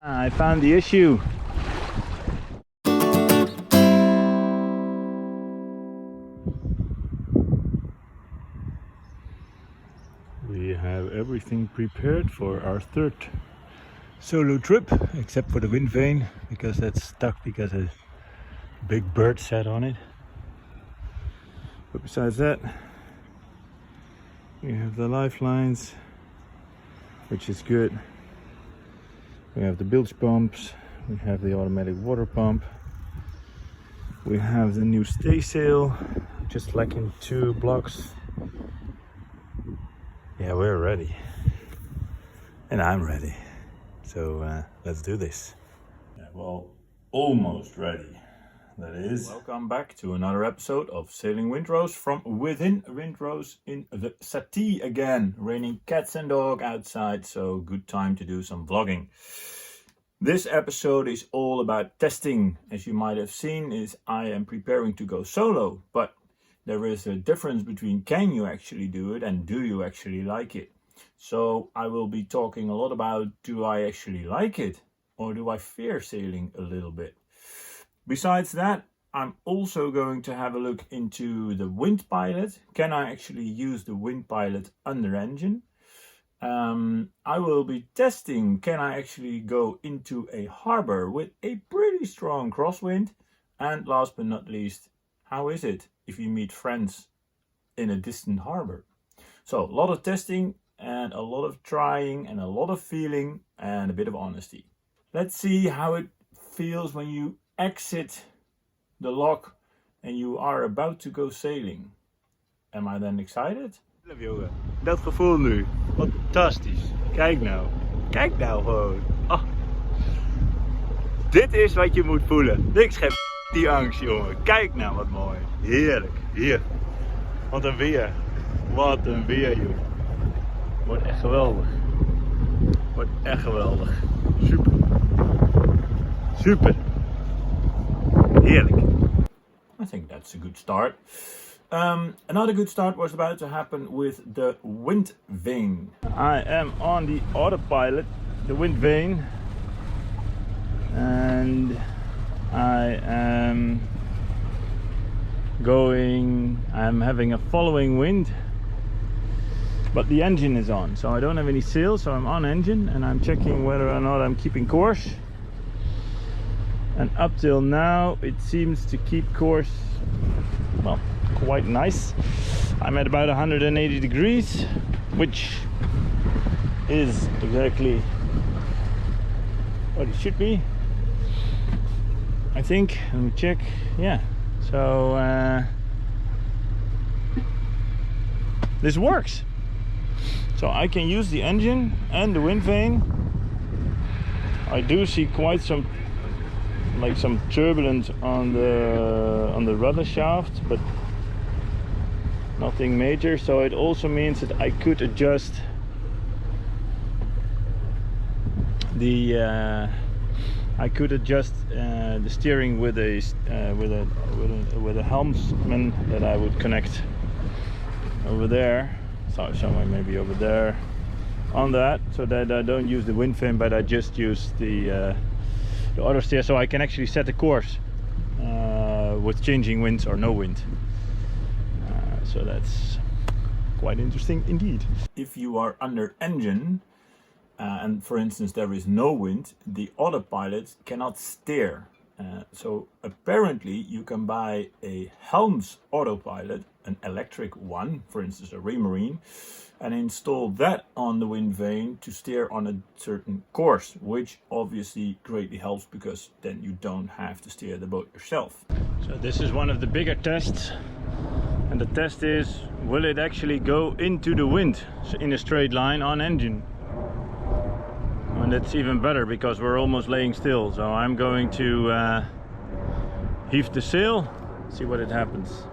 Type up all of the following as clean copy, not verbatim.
I found the issue. We have everything prepared for our third solo trip, except for the wind vane, because that's stuck because a big bird sat on it. But besides that, we have the lifelines, which is good. We have the bilge pumps, we have the automatic water pump, we have the new staysail, just lacking 2 blocks. Yeah, we're ready. And I'm ready. So let's do this. Yeah, well, almost ready. That is. Welcome back to another episode of Sailing Wind Rose from within Wind Rose in the Settee again. Raining cats and dog outside, so good time to do some vlogging. This episode is all about testing. As you might have seen, is I am preparing to go solo, but there is a difference between can you actually do it and do you actually like it. So I will be talking a lot about, do I actually like it or do I fear sailing a little bit? Besides that, I'm also going to have a look into the wind pilot. Can I actually use the wind pilot under engine? I will be testing, can I actually go into a harbor with a pretty strong crosswind? And last but not least, how is it if you meet friends in a distant harbor? So a lot of testing and a lot of trying and a lot of feeling and a bit of honesty. Let's see how it feels when you exit the lock and you are about to go sailing. Am I then excited? Jongen, dat gevoel nu. Fantastisch. Kijk nou. Kijk nou gewoon. Oh. Dit is wat je moet voelen. Niks geeft die angst, jongen. Kijk nou wat mooi. Heerlijk. Hier. Wat een weer. Wat een weer, joh. Wordt echt geweldig. Wordt echt geweldig. Super. Super. Heerlijk. I think that's a good start. Another good start was about to happen with the wind vane. I am on the autopilot, the wind vane, and I am I'm having a following wind, but the engine is on, so I don't have any sail, so I'm on engine and I'm checking whether or not I'm keeping course. And up till now it seems to keep course, well, quite nice. I'm at about 180 degrees, which is exactly what it should be, I think. Let me check. Yeah, so this works. So I can use the engine and the wind vane. I do see quite some turbulence on the rudder shaft, but nothing major. So it also means that I could adjust the steering with a helmsman that I would connect over there. So somewhere maybe over there on that, so that I don't use the wind vane, but I just use the auto steer, so I can actually set the course with changing winds or no wind. So that's quite interesting indeed. If you are under engine and for instance there is no wind, the autopilot cannot steer. So apparently you can buy a Helms autopilot, an electric one, for instance a Remarine, and install that on the wind vane to steer on a certain course, which obviously greatly helps because then you don't have to steer the boat yourself. So this is one of the bigger tests, and the test is, will it actually go into the wind in a straight line on engine? And that's even better because we're almost laying still, so I'm going to heave the sail, see what it happens.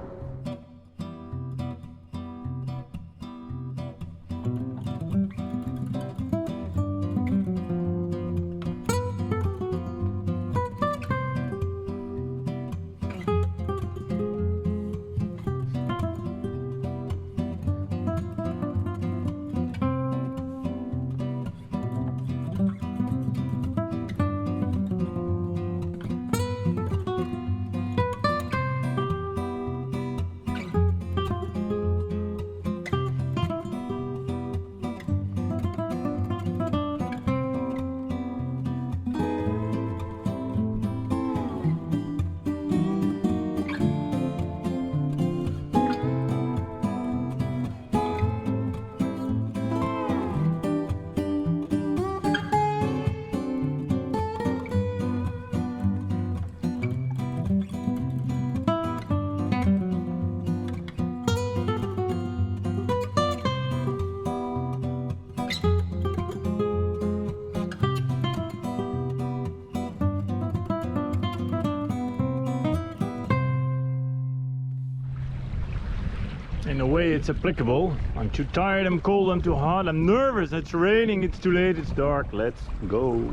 in a way it's applicable. I'm too tired, I'm cold, I'm too hot, I'm nervous, it's raining, it's too late, it's dark. Let's go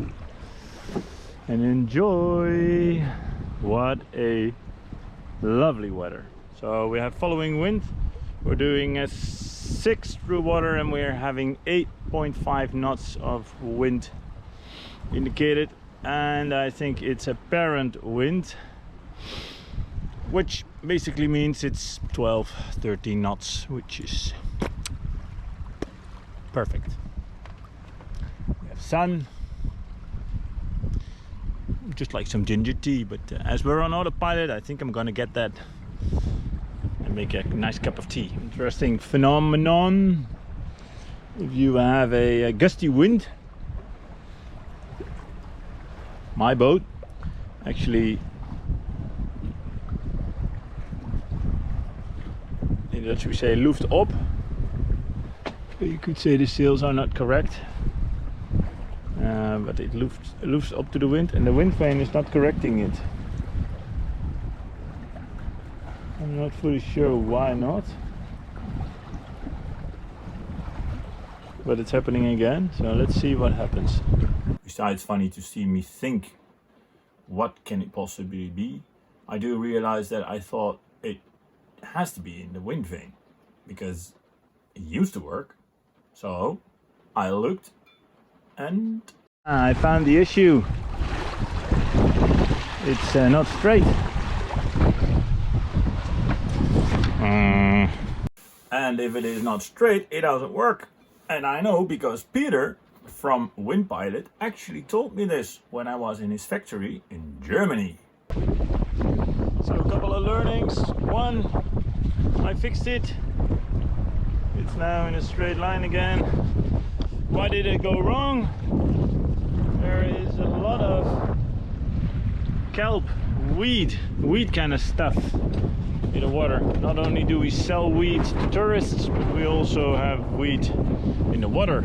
and enjoy. What a lovely weather. So we have following wind. We're doing a 6 through water and we're having 8.5 knots of wind indicated, and I think it's apparent wind, which basically means it's 12-13 knots, which is perfect. We have sun, just like some ginger tea, but as we're on autopilot, I think I'm gonna get that and make a nice cup of tea. Interesting phenomenon. If you have a gusty wind, my boat actually, in Dutch we say luft op. You could say the sails are not correct, but it lifts up to the wind, and the wind vane is not correcting it. I'm not fully sure why not, but it's happening again, so let's see what happens. Besides funny to see me think, what can it possibly be? I do realize that I thought it has to be in the wind vane, because it used to work. So I looked and I found the issue. It's not straight. And if it is not straight, it doesn't work. And I know because Peter from Wind Pilot actually told me this when I was in his factory in Germany. So a couple of learnings. One, I fixed it. It's now in a straight line again. Why did it go wrong? There is a lot of kelp, weed kind of stuff in the water. Not only do we sell weed to tourists, but we also have weed in the water.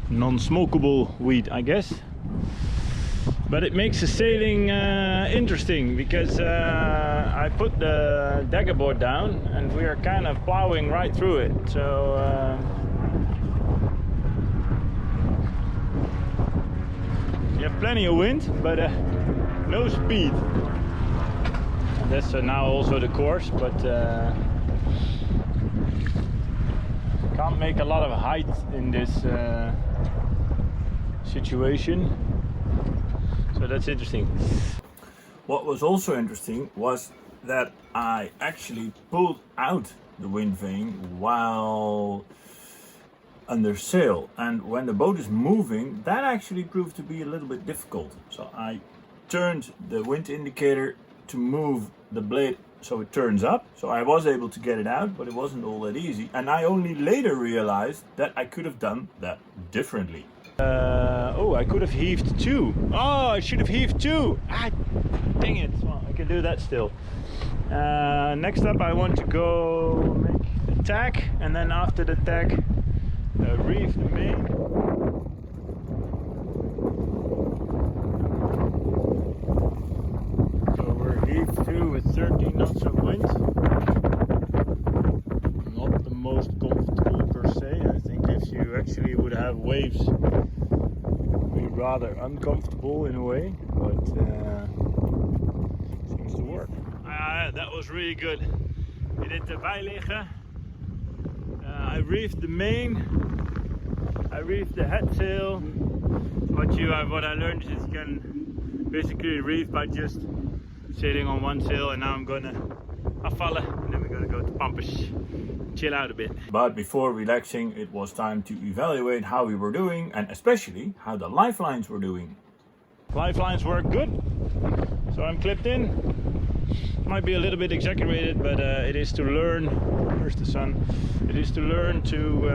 Non-smokable weed, I guess. But it makes the sailing interesting, because I put the dagger board down and we are kind of plowing right through it. So you have plenty of wind, but no speed. And that's now also the course, but can't make a lot of height in this situation. So that's interesting. What was also interesting was that I actually pulled out the wind vane while under sail, and when the boat is moving, that actually proved to be a little bit difficult. So I turned the wind indicator to move the blade so it turns up. So I was able to get it out, but it wasn't all that easy. And I only later realized that I could have done that differently. Oh, I could have heaved too. Oh, I should have heaved too. Ah, dang it. Well, I can do that still. Next up, I want to go make a tack, and then after the tack, reef the main. So we're heaved through with 13 knots of wind. Not the most comfortable per se. I think if you actually would have waves, be rather uncomfortable in a way, but seems to work. That was really good. We did the bijliggen. I reefed the main. I reefed the head sail. What I learned is you can basically reef by just sitting on one sail, and now I'm gonna afvallen, and then we're gonna go to Pampus, chill out a bit. But before relaxing, it was time to evaluate how we were doing, and especially how the lifelines were doing. Lifelines work good, so I'm clipped in. Might be a little bit exaggerated, but it is to learn. Where's the sun? It is to learn to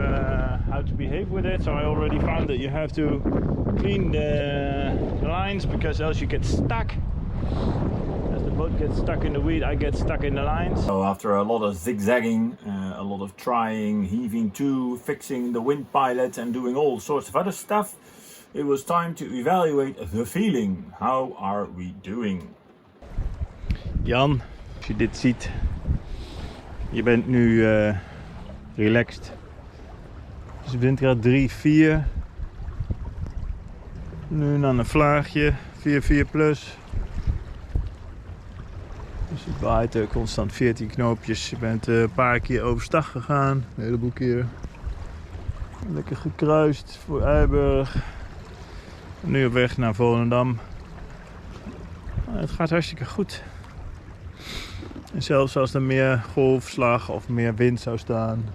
how to behave with it. So I already found that you have to clean the lines, because else you get stuck. As the boat gets stuck in the weed, I get stuck in the lines. So after a lot of zigzagging, a lot of trying, heaving to, fixing the Wind Pilot and doing all sorts of other stuff, it was time to evaluate the feeling. How are we doing? Jan, als je dit ziet, Je bent nu relaxed. Dus windkracht 3, 4. Nu naar een vlaagje, 4, 4 plus. Dus het waait constant 14 knoopjes. Je bent een paar keer overstag gegaan, een heleboel keer. Lekker gekruist voor Eiburg. Nu op weg naar Volendam. Het gaat hartstikke goed. En zelfs als er meer golfslag of meer wind zou staan,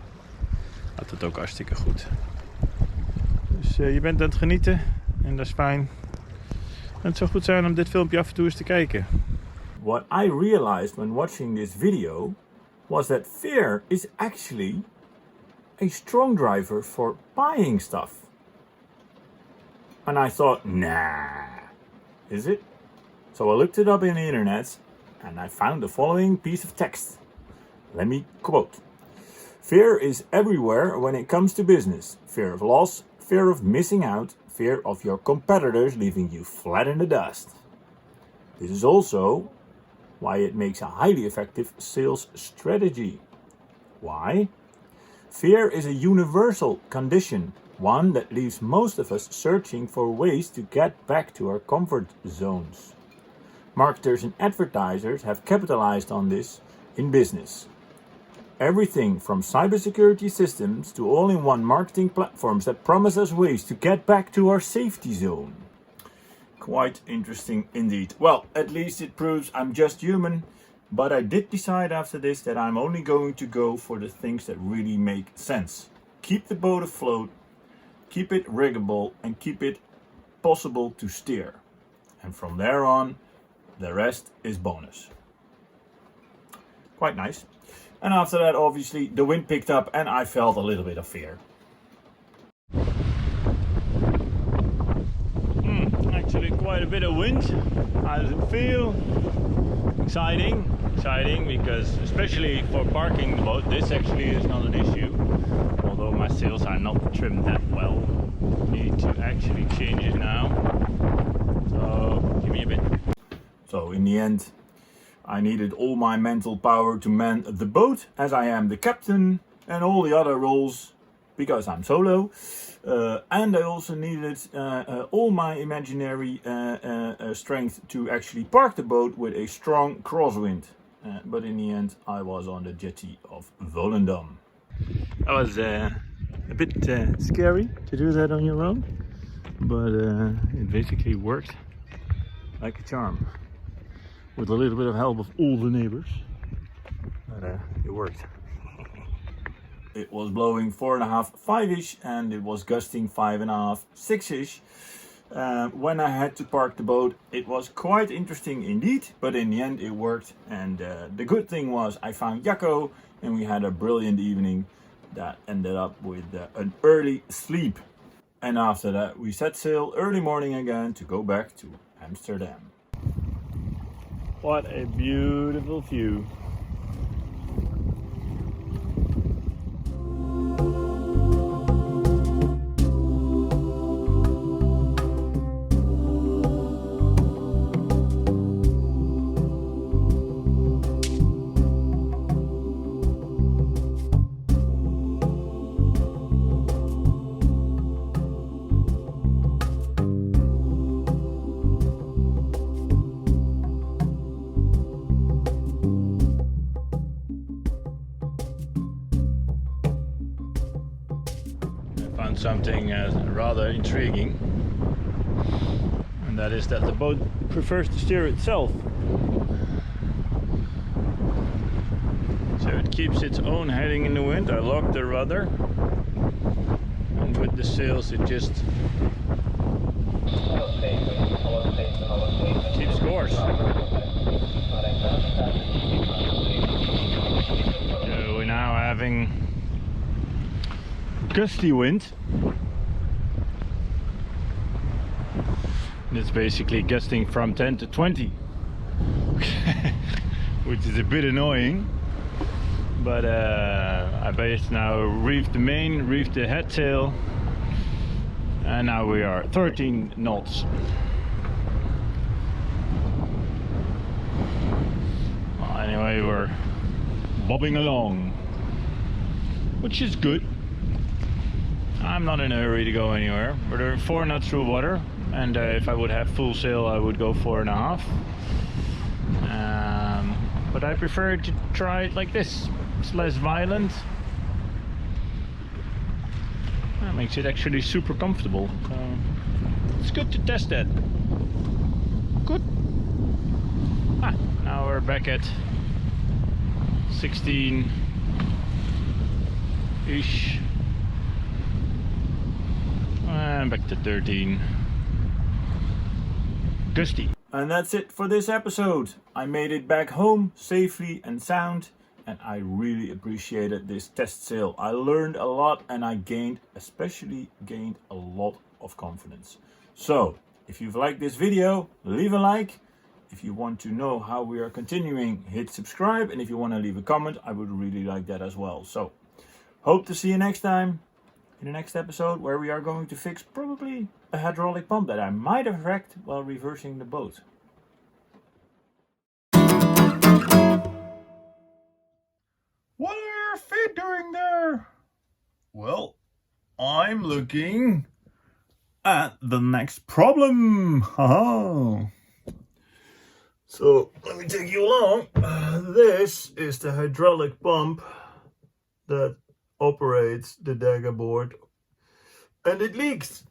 gaat het ook hartstikke goed. Dus je bent aan het genieten en dat is fijn. En het zou goed zijn om dit filmpje af en toe eens te kijken. What I realized when watching this video was that fear is actually a strong driver for buying stuff. And I thought, nah, is it? So I looked it up in the internet and I found the following piece of text. Let me quote. Fear is everywhere when it comes to business. Fear of loss, fear of missing out, fear of your competitors leaving you flat in the dust. This is also why it makes a highly effective sales strategy. Why? Fear is a universal condition, one that leaves most of us searching for ways to get back to our comfort zones. Marketers and advertisers have capitalized on this in business. Everything from cybersecurity systems to all-in-one marketing platforms that promise us ways to get back to our safety zone. Quite interesting indeed. Well, at least it proves I'm just human, but I did decide after this that I'm only going to go for the things that really make sense. Keep the boat afloat, keep it riggable, and keep it possible to steer. And from there on, the rest is bonus. Quite nice. And after that, obviously, the wind picked up and I felt a little bit of fear. Actually quite a bit of wind. How does it feel? Exciting because especially for parking the boat, this actually is not an issue. Although my sails are not trimmed that well. Need to actually change it now. So give me a bit. So in the end, I needed all my mental power to man the boat, as I am the captain, and all the other roles because I'm solo. And I also needed all my imaginary strength to actually park the boat with a strong crosswind. But in the end, I was on the jetty of Volendam. That was a bit scary to do that on your own, but it basically worked like a charm. With a little bit of help of all the neighbors, but it worked. It was blowing 4.5, 5-ish, and it was gusting 5.5, 6-ish. When I had to park the boat, it was quite interesting indeed, but in the end it worked. And the good thing was I found Jacco, and we had a brilliant evening that ended up with an early sleep. And after that we set sail early morning again to go back to Amsterdam. What a beautiful view. Something rather intriguing, and that is that the boat prefers to steer itself, so it keeps its own heading in the wind. I locked the rudder, and with the sails it just keeps course. So we're now having gusty wind. It's basically gusting from 10 to 20, which is a bit annoying, but I basically now reefed the main, reefed the head sail, and now we are 13 knots. Well, anyway, we're bobbing along, which is good. I'm not in a hurry to go anywhere. We're doing 4 knots through water, and if I would have full sail I would go 4.5. But I prefer to try it like this. It's less violent. That makes it actually super comfortable. So it's good to test that. Good. Now we're back at 16-ish. And back to 13. Gusty. And that's it for this episode. I made it back home safely and sound, and I really appreciated this test sail. I learned a lot, and I especially gained a lot of confidence. So, if you've liked this video, leave a like. If you want to know how we are continuing, hit subscribe. And if you want to leave a comment, I would really like that as well. So, hope to see you next time in the next episode, where we are going to fix probably a hydraulic pump that I might have wrecked while reversing the boat. What are your feet doing there? Well, I'm looking at the next problem. Haha. So let me take you along. This is the hydraulic pump that operates the dagger board, and it leaks.